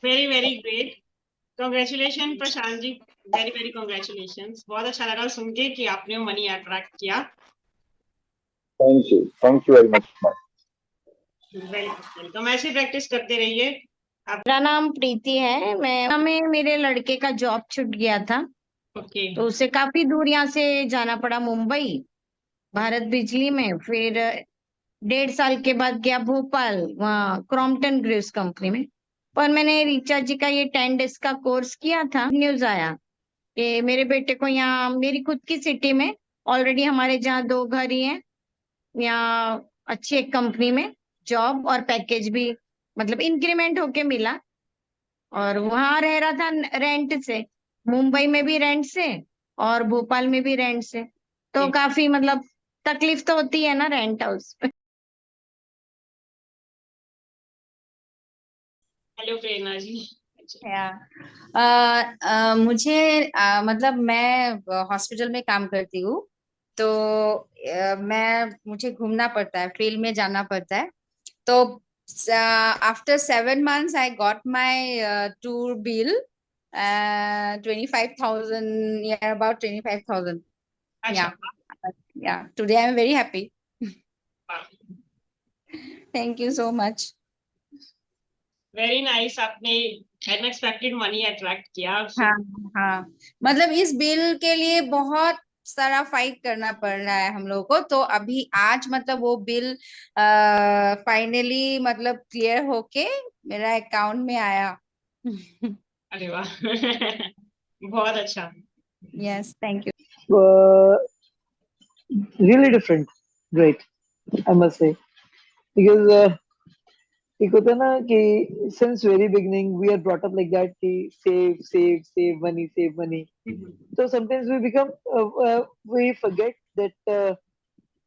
Very very great, congratulation Prashant ji, very very congratulations. बहुत अच्छा लगा सुन के कि आपने मनी अट्रैक्ट किया। Thank you very much. Welcome, ऐसे प्रैक्टिस करते रहिए। मेरा नाम प्रीति है। मैं मेरे लड़के का जॉब छूट गया था, ओके तो उसे काफी दूर यहाँ से जाना पड़ा मुंबई भारत बिजली में। फिर 1.5 साल के बाद गया भोपाल, वहाँ क्रॉम्पटन ग्रीव्स कंपनी में। पर मैंने रिचा जी का ये 10 डेज का कोर्स किया था, न्यूज आया कि मेरे बेटे को यहाँ मेरी खुद की सिटी में ऑलरेडी हमारे जहाँ 2 घर ही हैं, यहाँ अच्छी एक कंपनी में जॉब और पैकेज भी मतलब इंक्रीमेंट होके मिला और वहां रह रहा था रेंट से, मुंबई में भी रेंट से और भोपाल में भी रेंट से, तो जी। काफी मतलब तकलीफ तो होती है ना रेंट हाउस पे। हेलो प्रेरणा जी। अच्छा। मुझे मतलब मैं हॉस्पिटल में काम करती हूँ, तो मुझे घूमना पड़ता है, फील्ड में जाना पड़ता है। तो after 7 months I got my tour bill 25,000, yeah, about 25,000. अच्छा। Yeah, today I'm very happy. Thank you so much. Very nice, आपने अनएक्सपेक्टेड मनी अट्रैक्ट किया। हाँ हाँ, मतलब इस बिल के लिए बहुत सारा फाइट करना पड़ रहा है हम लोगों को, तो अभी आज मतलब वो बिल फाइनली मतलब क्लियर होके मेरा अकाउंट में आया। अरे वाह। बहुत अच्छा। Yes, thank you. Really different. Great, I must say. Because एक होता है ना कि since very beginning we are brought up like that कि save money. So sometimes we forget that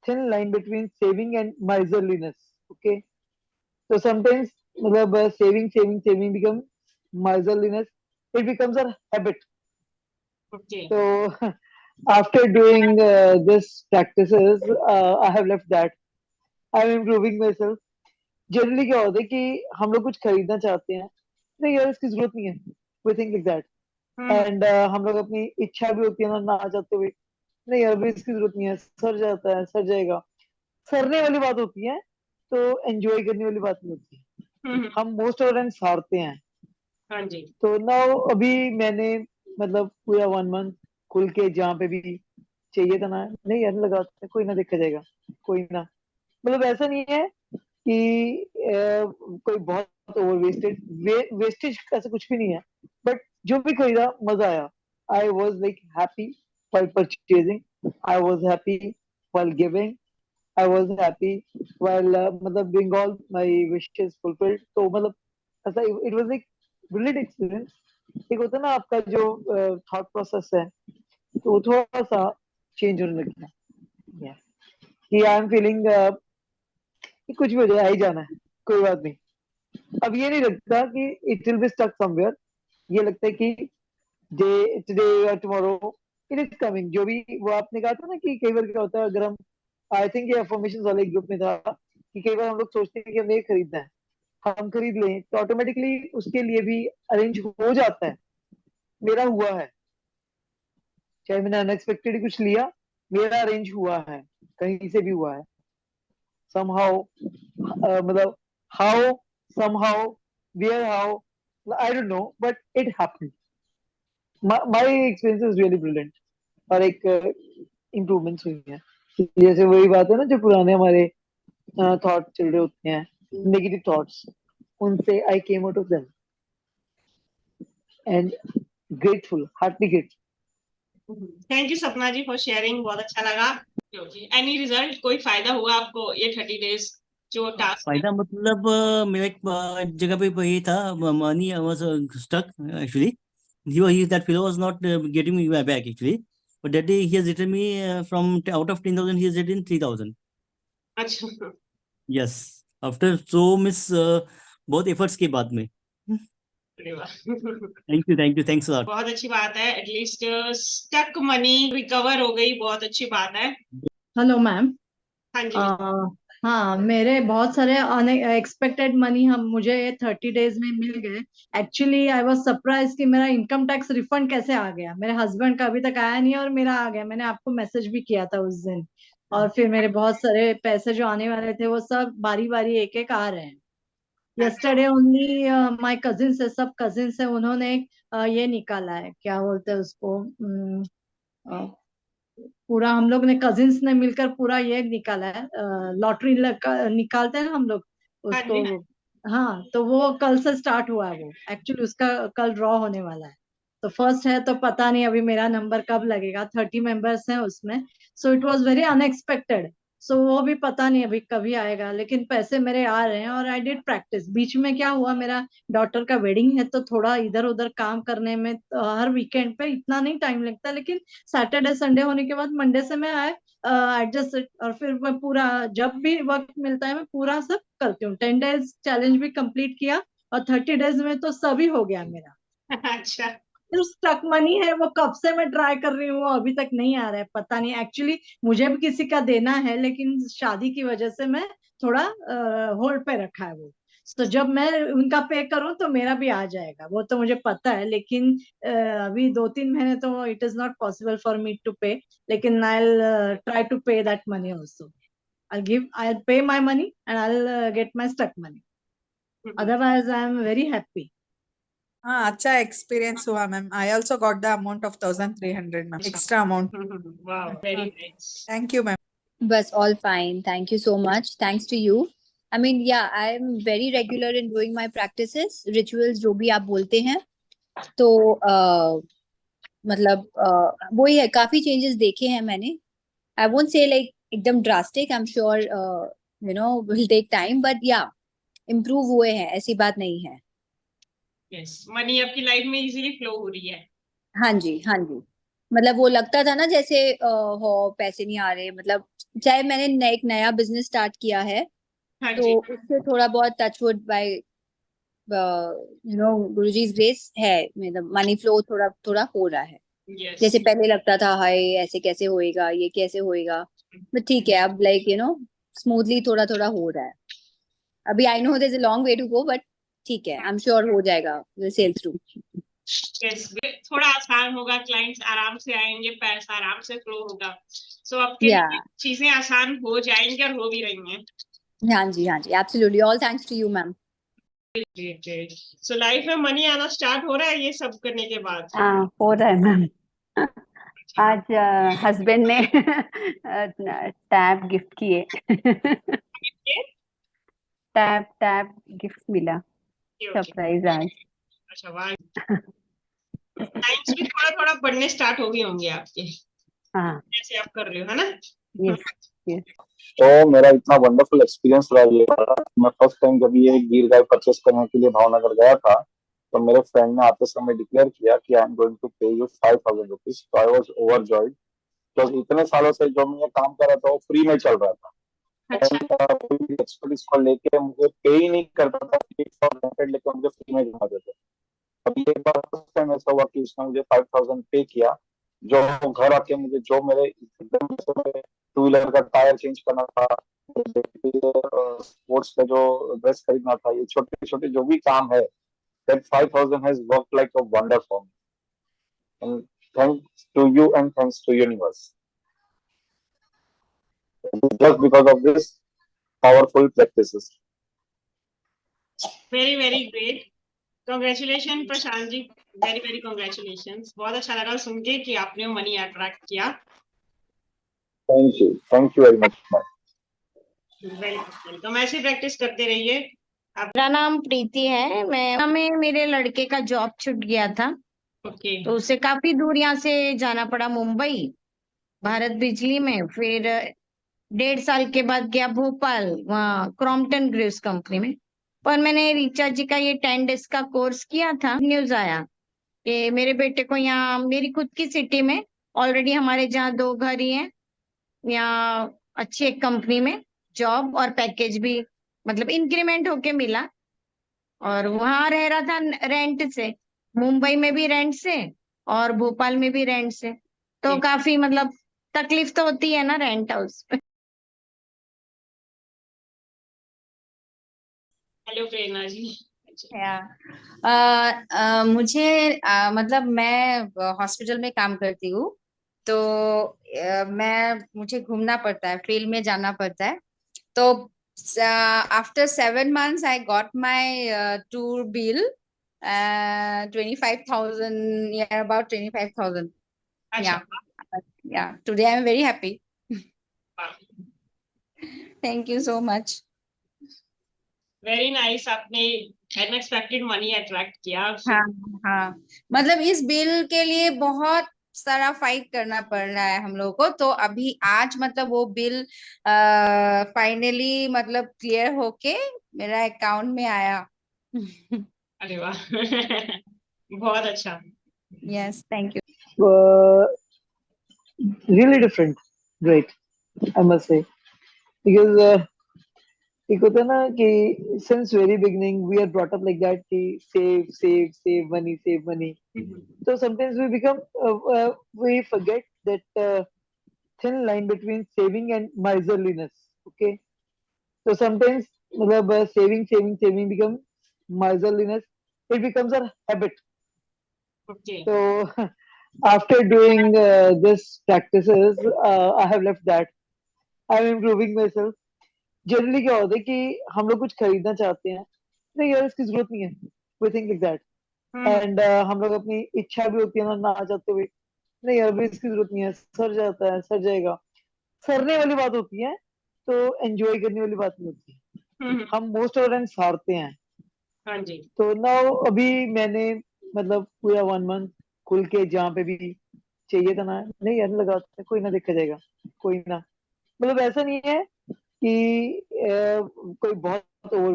thin line between saving and miserliness. Okay. So sometimes मतलब saving becomes miserliness. It becomes a habit. Okay. So after doing this practices, I have left that. I am improving myself. Generally क्या होता है कि हम लोग कुछ खरीदना चाहते हैं, नहीं यार इसकी जरूरत नहीं है, we think like that. And हम लोग अपनी इच्छा भी होती है ना ना चाहते हुए, नहीं यार अभी इसकी जरूरत नहीं है, सर जाता है, सर जाएगा। सरने वाली बात होती है, तो एंजॉय करने वाली बात नहीं होती। हम मोस्ट ऑफ टाइम हारते हैं। हाँ जी। तो नाउ अभी मैंने मतलब पूरा 1 month खुल के जहाँ पे भी चाहिए था ना, नहीं यार लगाते हैं, कोई ना देखा जाएगा, कोई ना। मतलब ऐसा नहीं है कि कोई बहुत ओवर वेस्टेज ऐसा कुछ भी नहीं है, बट जो भी खरीदा मजा आया। I was like happy while purchasing, I was happy while giving, I was happy while मतलब doing all my wishes fulfilled। तो मतलब ऐसा it was like brilliant experience। एक होता है ना आपका जो थॉट प्रोसेस है, तो वो थोड़ा सा चेंज होने लग गया। कि आई एम फीलिंग कि कुछ भी हो जाए, आ ही जाना है, कोई बात नहीं। अब ये नहीं लगता कि it will be stuck somewhere. ये लगता है कि डे टुडे और टुमारो इट इज कमिंग। जो भी वो आपने कहा था ना कि कई बार क्या होता है, अगर हम आई थिंक ये अफर्मेशन वाले ग्रुप में था कि कई बार हम लोग सोचते हैं कि हमें ये खरीदना है, हम खरीद लें तो ऑटोमेटिकली उसके लिए भी अरेंज हो जाता है। मेरा हुआ है, चाहे मैंने अनएक्सपेक्टेड कुछ लिया, मेरा अरेंज हुआ है, कहीं से भी हुआ है। somehow मतलब how, somehow, where, how, I don't know, but it happened। my experience is really brilliant। और एक इम्प्रूवमेंट्स हुई है। जैसे वही बात है ना, जो पुराने हमारे थॉट चल रहे होते हैं, नेगेटिव थॉट्स, उनसे I came out of them and grateful, heartly grateful. Thank you Sapna ji for sharing, बहुत अच्छा लगा। एनी रिजल्ट, कोई फायदा हुआ आपको ये 30 days जो टास्क? फायदा मतलब मेरा एक जगह पे ये था, money was stuck actually. that fellow was not getting me back actually, but that day he has written me from out of 10,000 he has written 3,000। अच्छा। yes, after so miss बहुत एफर्ट्स के बाद में। अरे वाह। Thank you thanks a lot. बहुत अच्छी बात है, एटलीस्ट स्टक मनी रिकवर हो गई, बहुत अच्छी बात है। Hello ma'am. हाँ जी। हाँ, मेरे बहुत सारे अनएक्सपेक्टेड मनी मुझे 30 days में मिल गए। एक्चुअली आई वाज सरप्राइज कि मेरा इनकम टैक्स रिफंड कैसे आ गया। मेरे हस्बैंड का अभी तक आया नहीं और मेरा आ गया। मैंने आपको मैसेज भी किया था उस दिन। और फिर मेरे बहुत सारे पैसे जो आने वाले थे वो सब बारी बारी एक एक आ रहे हैं। यस्टरडे ओनली माय कजिन्स है, सब कजिन्स है, उन्होंने ये निकाला है, क्या बोलते हैं उसको, पूरा हम लोग ने कजिन्स ने मिलकर पूरा ये निकाला है, लॉटरी निकालते हैं हम लोग हाँ उसको। जी। हाँ, तो वो कल से स्टार्ट हुआ है। वो एक्चुअली उसका कल ड्रॉ होने वाला है। तो तो फर्स्ट है तो पता नहीं अभी मेरा नंबर कब लगेगा, 30 मेंबर्स हैं उसमें, so it was very unexpected. So वो भी पता नहीं अभी कभी आएगा, लेकिन पैसे मेरे आ रहे हैं और आई डिड प्रैक्टिस। बीच में क्या हुआ, मेरा डॉटर का वेडिंग है तो थोड़ा इधर उधर काम करने में हर वीकेंड पे इतना नहीं टाइम लगता, लेकिन सैटरडे संडे होने के बाद मंडे से मैं एडजस्ट, और फिर मैं पूरा जब भी वक्त मिलता है मैं पूरा सब करती हूँ। 10 डेज चैलेंज भी कंप्लीट किया और 30 डेज में तो सभी हो गया मेरा। अच्छा, जो स्टक मनी है वो कब से मैं ट्राई कर रही हूँ, अभी तक नहीं आ रहा है, पता नहीं। एक्चुअली मुझे भी किसी का देना है, लेकिन शादी की वजह से मैं थोड़ा होल्ड पे रखा है वो। तो जब मैं उनका पे करूं तो मेरा भी आ जाएगा, वो तो मुझे पता है, लेकिन अभी 2-3 महीने तो it is not possible for me to pay, लेकिन I try to pay that money also. I'll pay my money and I'll get my stuck money. Otherwise, I am very happy. हाँ, अच्छा एक्सपीरियंस हुआ ma'am. I also got the amount of 1300 ma'am, extra amount. wow, very nice. Thank you ma'am. Bus all fine. Thank you so much. Thanks to you. I mean, yeah, I'm very regular in doing my practices, rituals, जो भी आप बोलते हैं। तो मतलब वही है, काफी चेंजेस देखे हैं मैंने। I won't say like एकदम drastic. I'm sure will take time, but yeah, improve हुए हैं, ऐसी बात नहीं है। Yes, मनी आपकी लाइफ में इजीली फ्लो हो रही है। हाँ जी, हाँ जी। मतलब वो लगता था ना जैसे हो पैसे नहीं आ रहे, मतलब चाहे मैंने एक नया बिजनेस स्टार्ट किया है, हाँ तो जी, उससे थोड़ा बहुत टचवुड बाय गुरुजी's ग्रेस है, मतलब मनी फ्लो थोड़ा थोड़ा हो रहा है। yes. जैसे पहले लगता था हाय ऐसे कैसे होएगा, ये कैसे होएगा, बट ठीक है अब लाइक स्मूथली थोड़ा थोड़ा हो रहा है। अभी I know there is a long way to go, but ठीक है, आई एम श्योर हो जाएगा, विल सेल थ्रू। Yes, थोड़ा आसान होगा, क्लाइंट्स आराम से आएंगे, पैसा आराम से फ्लो होगा। सो आपके या लिए चीजें आसान हो जाएंगी और हो भी रही हैं। हाँ जी, हाँ जी, absolutely, all thanks to you ma'am. So life में मनी आना स्टार्ट हो रहा है ये सब करने के बाद। हाँ, हो रहा है मैम। आज हस्बैंड ने टैब गिफ्ट किए। टैब गिफ्ट मिला, सरप्राइज आज। अच्छा, वाह। टाइम्स भी थोड़ा थोड़ा बढ़ने स्टार्ट हो गए होंगे आपके, हाँ, जैसे आप कर रहे हो, है ना? Yes yes. तो मेरा इतना वंडरफुल एक्सपीरियंस रहा ये वाला। मैं फर्स्ट टाइम जब ये गिर गाय परचेस करने के लिए भावनगर गया था, तो मेरे फ्रेंड ने आते समय डिक्लेयर किया कि आई एम गोइंग टू पे यू 5000 रुपीज। तो आई वॉज ओवरजॉयड, तो इतने सालों से जो मैं काम कर रहा था वो फ्री में चल रहा था। अच्छा, एक्सपर्ट इसको लेके मुझे पे ही नहीं करता था, लेके मुझे फ्री में जमा देते। अभी एक बार फर्स्ट टाइम ऐसा हुआ कि उसने मुझे 5000 पे किया, जो घर आके मुझे जो मेरे टू व्हीलर का टायर चेंज करना था, स्पोर्ट्स का जो ड्रेस खरीदना था, ये छोटे छोटे जो भी काम है, that 5000 has worked like a wonder for me. And thanks to you and thanks to universe. Just because of this powerful practices. Very very great, congratulation Prashant ji, very very congratulation. बहुत अच्छा लगा सुन के कि आपने मनी अट्रैक्ट किया। Thank you very much. Welcome, ऐसी प्रैक्टिस करते रहिए। मेरा नाम प्रीति है। मैं मेरे लड़के का जॉब छूट गया था, ओके, तो उसे काफी दूर यहाँ से जाना पड़ा मुंबई, भारत बिजली में। फिर 1.5 साल के बाद गया भोपाल, वहाँ क्रॉम्पटन ग्रीव्स कंपनी में। पर मैंने ऋचा जी का ये 10 डेज का कोर्स किया था, न्यूज आया कि मेरे बेटे को यहाँ मेरी खुद की सिटी में, ऑलरेडी हमारे जहाँ 2 घर ही हैं, यहाँ अच्छी एक कंपनी में जॉब और पैकेज भी मतलब इंक्रीमेंट होके मिला। और वहां रह रहा था रेंट से, मुंबई में भी रेंट से और भोपाल में भी रेंट से, तो काफी मतलब तकलीफ तो होती है ना रेंट हाउस पे। हेलो प्रेरणा जी। मुझे मतलब मैं हॉस्पिटल में काम करती हूँ, तो मुझे घूमना पड़ता है, फील्ड में जाना पड़ता है। तो after 7 months I got my tour bill, 25,000, yeah, about 25,000. अच्छा, Yeah, today I'm very happy. Thank you so much. Very nice. आपने अनएक्सपेक्टेड मनी अट्रैक्ट किया। हाँ हाँ, मतलब इस बिल के लिए बहुत सारा फाइट करना पड़ रहा है हम लोग को। तो अभी आज मतलब वो बिल फाइनली मतलब क्लियर होके मेरा अकाउंट में आया। अरे वाह बहुत अच्छा। Yes, thank you. Really different. Great, I must say. Because एक होता है ना कि since very beginning we are brought up like that कि save money. So sometimes we forget that thin line between saving and miserliness. Okay, so sometimes मतलब saving becomes miserliness. It becomes a habit. Okay So after doing this practices, I have left that. I am improving myself. Generally क्या होता है कि हम लोग कुछ खरीदना चाहते हैं, नहीं यार इसकी जरूरत नहीं है, we think like that. And हम लोग अपनी इच्छा भी होती है ना चाहते हुए, नहीं यार अभी इसकी जरूरत नहीं है, सर जाता है, सर जाएगा। सरने वाली बात होती है, तो एंजॉय करने वाली बात नहीं होती। हम मोस्ट ऑफ टाइम हारते हैं। हाँ जी। तो नाउ अभी मैंने मतलब पूरा 1 मंथ खुल के जहाँ पे भी चाहिए था ना, नहीं यार लगाते कोई ना, देखा जाएगा, कोई ना। मतलब ऐसा नहीं है कि कोई बहुत ओवर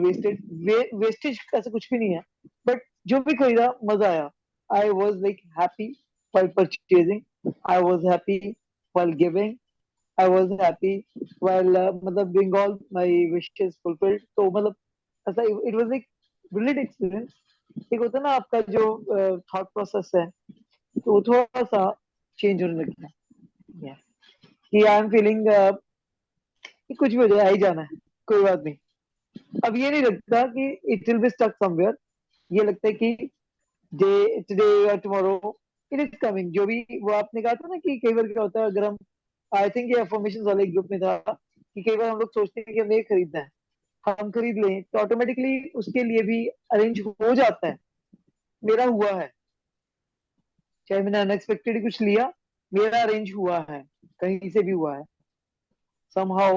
वेस्टेज ऐसा कुछ भी नहीं है, बट जो भी खरीदा मजा आया। I was like happy while purchasing, I was happy while giving, I was happy while मतलब doing all my wishes fulfilled। तो मतलब ऐसा it was like brilliant experience। एक होता है ना आपका जो थॉट प्रोसेस है, तो वो थोड़ा सा चेंज होने लग गया। Yeah। कि आई एम फीलिंग कि कुछ भी हो जाए, आ ही जाना है, कोई बात नहीं। अब ये नहीं लगता कि it will be stuck somewhere. ये लगता है कि डे टुडे या टुमारो इट इज कमिंग। जो भी वो आपने कहा था ना कि कई बार क्या होता है, अगर हम, आई थिंक ये अफर्मेशन वाले ग्रुप में था कि कई बार हम लोग सोचते हैं कि हमें ये खरीदना है, हम खरीद लें तो ऑटोमेटिकली उसके लिए भी अरेंज हो जाता है। मेरा हुआ है, चाहे मैंने अनएक्सपेक्टेड कुछ लिया, मेरा अरेंज हुआ है, कहीं से भी हुआ है। somehow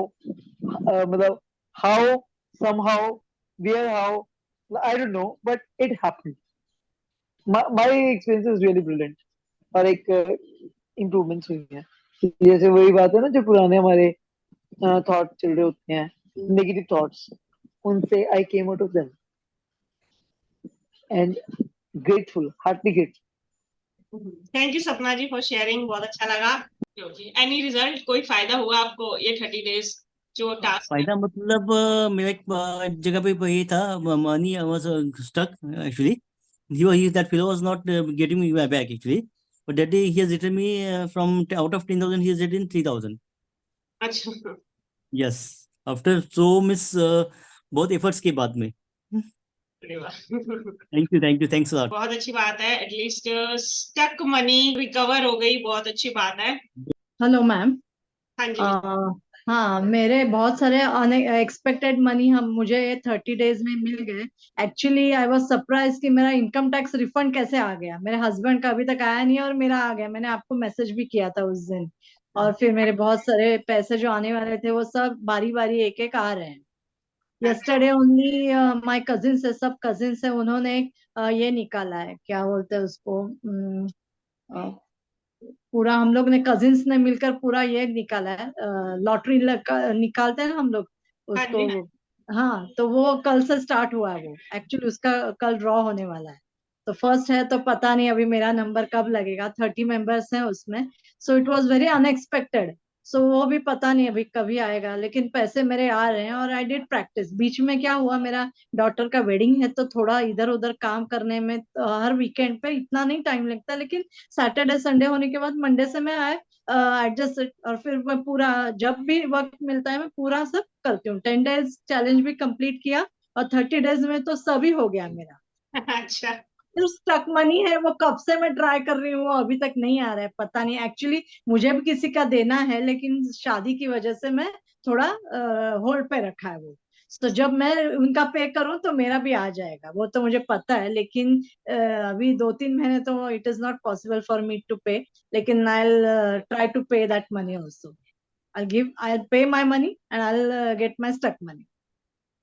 मतलब how, somehow, where, how, I don't know, but it happened। my experience is really brilliant। और एक इम्प्रूवमेंट्स हुई है। जैसे वही बात है ना, जो पुराने हमारे थॉट चल रहे होते हैं, नेगेटिव थॉट्स, उनसे I came out of them and grateful, heartly grateful. Thank you Sapna ji for sharing, बहुत अच्छा लगा। एनी रिजल्ट, कोई फायदा हुआ आपको ये 30 डेज जो टास्क? फायदा मतलब मेरा एक जगह पे ये था, money was stuck actually. that fellow was not getting me back actually, but that day he has written me from out of 10,000 he has written 3,000। अच्छा yes, after so miss बहुत efforts के बाद में। अरे वाह thank you thanks a lot। बहुत अच्छी बात है, एटलीस्ट स्टक मनी रिकवर हो गई, बहुत अच्छी बात है। Hello ma'am. हाँ जी। हाँ, मेरे बहुत सारे अनएक्सपेक्टेड मनी हम मुझे 30 डेज में मिल गए। एक्चुअली आई वाज सरप्राइज कि मेरा इनकम टैक्स रिफंड कैसे आ गया। मेरे हस्बैंड का अभी तक आया नहीं है और मेरा आ गया। मैंने आपको मैसेज भी किया था उस दिन। और फिर मेरे बहुत सारे पैसे जो आने वाले थे वो सब बारी बारी एक एक आ रहे हैं। yesterday only my cousins है, सब cousins है, उन्होंने ये निकाला है, क्या बोलते हैं उसको, पूरा हम लोग ने कजिन्स ने मिलकर पूरा ये निकाला है, लॉटरी निकालते हैं ना हम लोग हाँ जी। उसको। हाँ, तो वो कल से स्टार्ट हुआ है। वो एक्चुअली उसका कल ड्रॉ होने वाला है। तो फर्स्ट है, तो पता नहीं अभी मेरा नंबर कब लगेगा। 30 मेंबर्स हैं उसमें। So it was very unexpected. So वो भी पता नहीं अभी कभी आएगा, लेकिन पैसे मेरे आ रहे हैं। और आई डिड प्रैक्टिस। बीच में क्या हुआ, मेरा डॉटर का वेडिंग है, तो थोड़ा इधर उधर काम करने में हर वीकेंड पे इतना नहीं टाइम लगता, लेकिन सैटरडे संडे होने के बाद मंडे से मैं एडजस्ट, और फिर मैं पूरा जब भी वक्त मिलता है मैं पूरा सब करती हूँ। 10 डेज चैलेंज भी कंप्लीट किया और 30 डेज में तो सभी हो गया मेरा। अच्छा जो स्टक मनी है वो कब से मैं ट्राई कर रही हूँ, अभी तक नहीं आ रहा है, पता नहीं। एक्चुअली मुझे भी किसी का देना है, लेकिन शादी की वजह से मैं थोड़ा होल्ड पे रखा है वो। तो जब मैं उनका पे करूं तो मेरा भी आ जाएगा, वो तो मुझे पता है। लेकिन अभी 2-3 महीने तो it is not possible for me to pay. लेकिन I try to pay that money also. I'll pay my money and I'll get my stuck money.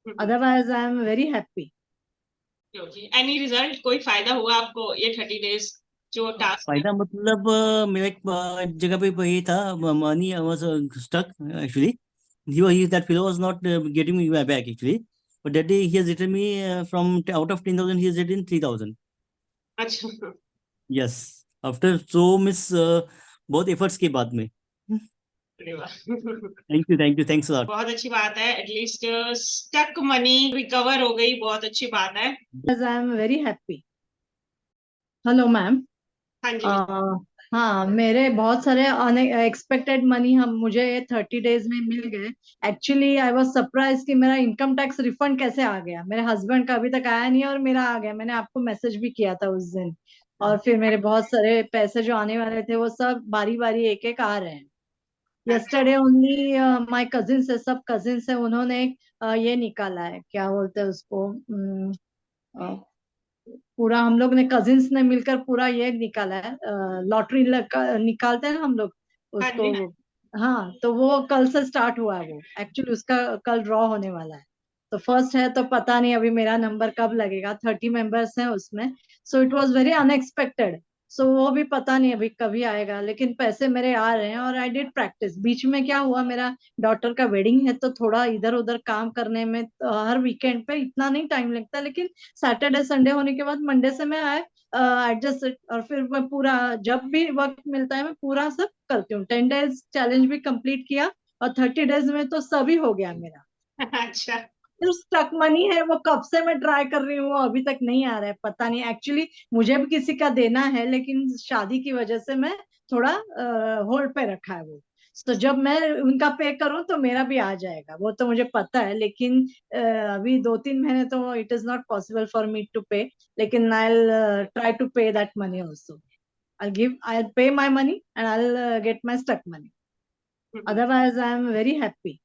Otherwise I am very happy। Any result, कोई फायदा हुआ आपको ये 30 days जो टास्क? फायदा मतलब मेरा एक जगह पे ये था, money was stuck actually. That fellow was not getting me back actually. But that day he has written me from out of 10,000 he has written 3,000. अच्छा, Yes. After so miss बहुत efforts के बाद में. अरे वाह। Thank you, thanks a lot. बहुत अच्छी बात है, एटलीस्ट स्टक मनी रिकवर हो गई, बहुत अच्छी बात है। Because I am very happy. Hello ma'am. हाँ जी, हाँ, मेरे बहुत सारे अनएक्सपेक्टेड मनी हम मुझे 30 डेज में मिल गए। एक्चुअली आई वाज सरप्राइज कि मेरा इनकम टैक्स रिफंड कैसे आ गया। मेरे हस्बैंड का अभी तक आया नहीं और मेरा आ गया। मैंने आपको मैसेज भी किया था उस दिन। और फिर मेरे बहुत सारे पैसे जो आने वाले थे वो सब बारी बारी एक एक आ रहे हैं। yesterday only my cousins है, सब cousins है, उन्होंने ये निकाला है, क्या बोलते हैं उसको, पूरा हम लोग ने कजिन्स ने मिलकर पूरा ये निकाला है, लॉटरी निकालते हैं ना हम लोग हाँ उसको। जी, हाँ, तो वो कल से स्टार्ट हुआ है। वो एक्चुअली उसका कल ड्रॉ होने वाला है। तो फर्स्ट है तो पता नहीं अभी मेरा नंबर कब लगेगा। 30 मेंबर्स हैं उसमें। So it was very unexpected. So वो भी पता नहीं अभी कभी आएगा, लेकिन पैसे मेरे आ रहे हैं। और आई डिड प्रैक्टिस। बीच में क्या हुआ, मेरा डॉटर का वेडिंग है तो थोड़ा इधर उधर काम करने में हर वीकेंड पे इतना नहीं टाइम लगता, लेकिन सैटरडे संडे होने के बाद मंडे से मैं एडजस्ट। और फिर मैं पूरा जब भी वक्त मिलता है मैं पूरा सब करती हूँ। 10 डेज चैलेंज भी कंप्लीट किया और 30 डेज में तो सभी हो गया मेरा। अच्छा, जो स्टक मनी है वो कब से मैं ट्राई कर रही हूँ, अभी तक नहीं आ रहा है। पता नहीं, एक्चुअली मुझे भी किसी का देना है, लेकिन शादी की वजह से मैं थोड़ा होल्ड पे रखा है वो। तो जब मैं उनका पे करूं तो मेरा भी आ जाएगा, वो तो मुझे पता है। लेकिन अभी 2-3 महीने तो it is not possible for me to pay. लेकिन I try to pay that money also. I'll pay my money and I'll get my stuck money. Otherwise I am very happy.